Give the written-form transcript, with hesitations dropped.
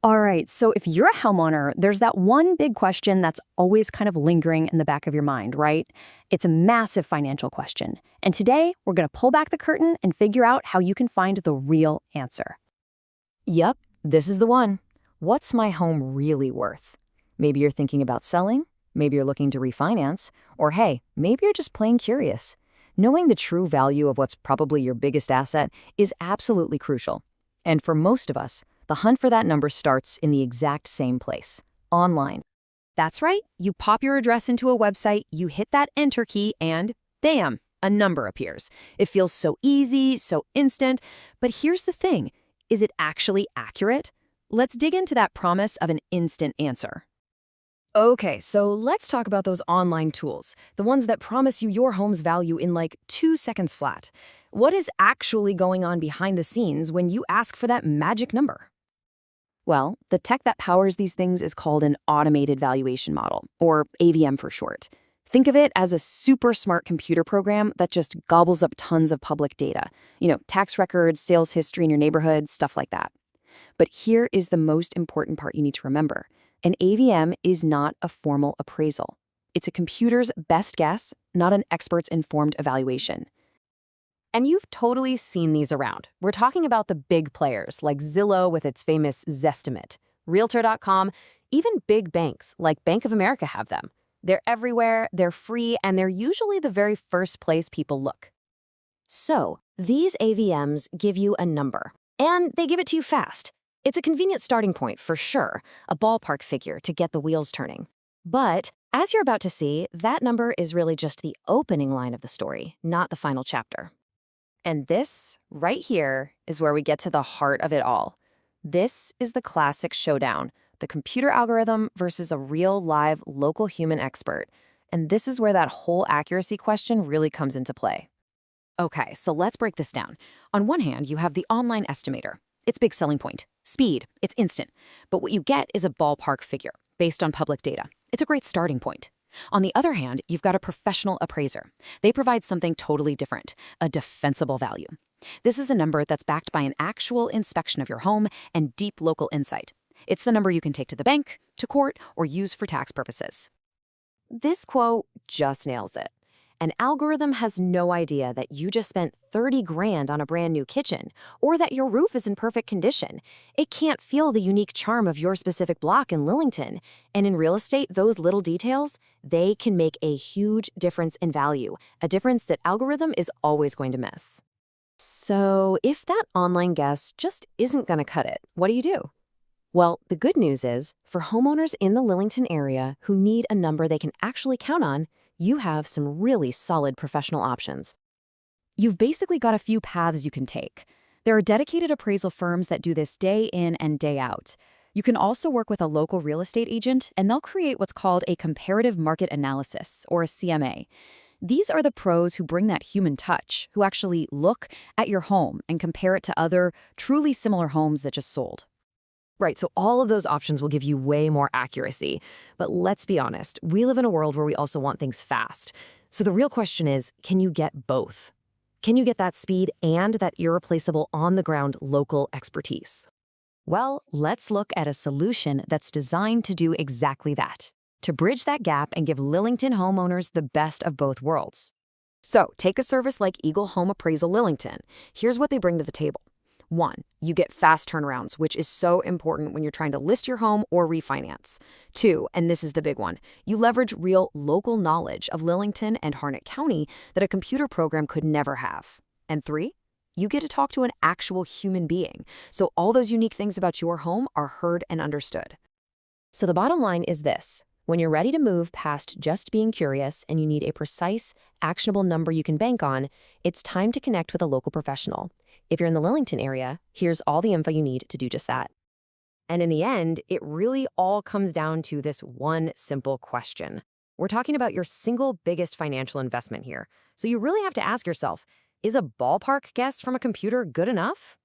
All right, so if you're a homeowner, there's that one big question that's always kind of lingering in the back of your mind, right? It's a massive financial question. And today, we're going to pull back the curtain and figure out how you can find the real answer. Yep, this is the one. What's my home really worth? Maybe you're thinking about selling, maybe you're looking to refinance, or hey, maybe you're just plain curious. Knowing the true value of what's probably your biggest asset is absolutely crucial. And for most of us, the hunt for that number starts in the exact same place, online. That's right. You pop your address into a website, you hit that enter key, and bam, a number appears. It feels so easy, so instant. But here's the thing. Is it actually accurate? Let's dig into that promise of an instant answer. Okay, so let's talk about those online tools, the ones that promise you your home's value in like 2 seconds flat. What is actually going on behind the scenes when you ask for that magic number? Well, the tech that powers these things is called an automated valuation model, or AVM for short. Think of it as a super smart computer program that just gobbles up tons of public data. Tax records, sales history in your neighborhood, stuff like that. But here is the most important part you need to remember. An AVM is not a formal appraisal. It's a computer's best guess, not an expert's informed evaluation. And you've totally seen these around. We're talking about the big players like Zillow with its famous Zestimate, Realtor.com, even big banks like Bank of America have them. They're everywhere, they're free, and they're usually the very first place people look. So, these AVMs give you a number, and they give it to you fast. It's a convenient starting point for sure, a ballpark figure to get the wheels turning. But, as you're about to see, that number is really just the opening line of the story, not the final chapter. And this, right here, is where we get to the heart of it all. This is the classic showdown, the computer algorithm versus a real, live, local human expert. And this is where that whole accuracy question really comes into play. Okay, so let's break this down. On one hand, you have the online estimator. Its big selling point, speed, it's instant. But what you get is a ballpark figure based on public data. It's a great starting point. On the other hand, you've got a professional appraiser. They provide something totally different, a defensible value. This is a number that's backed by an actual inspection of your home and deep local insight. It's the number you can take to the bank, to court, or use for tax purposes. This quote just nails it. An algorithm has no idea that you just spent 30 grand on a brand new kitchen, or that your roof is in perfect condition. It can't feel the unique charm of your specific block in Lillington. And in real estate, those little details, they can make a huge difference in value, a difference that algorithm is always going to miss. So if that online guess just isn't going to cut it, what do? Well, the good news is, for homeowners in the Lillington area who need a number they can actually count on, you have some really solid professional options. You've basically got a few paths you can take. There are dedicated appraisal firms that do this day in and day out. You can also work with a local real estate agent, and they'll create what's called a comparative market analysis, or a CMA. These are the pros who bring that human touch, who actually look at your home and compare it to other truly similar homes that just sold. Right, so all of those options will give you way more accuracy. But let's be honest, we live in a world where we also want things fast. So the real question is, can you get both? Can you get that speed and that irreplaceable on-the-ground local expertise? Well, let's look at a solution that's designed to do exactly that, to bridge that gap and give Lillington homeowners the best of both worlds. So take a service like Eagle Home Appraisal Lillington. Here's what they bring to the table. 1, you get fast turnarounds, which is so important when you're trying to list your home or refinance. 2, and this is the big one, you leverage real local knowledge of Lillington and Harnett County that a computer program could never have. And 3, you get to talk to an actual human being, so all those unique things about your home are heard and understood. So the bottom line is this. When you're ready to move past just being curious and you need a precise, actionable number you can bank on, it's time to connect with a local professional. If you're in the Lillington area, here's all the info you need to do just that. And in the end, it really all comes down to this one simple question. We're talking about your single biggest financial investment here. So you really have to ask yourself, is a ballpark guess from a computer good enough?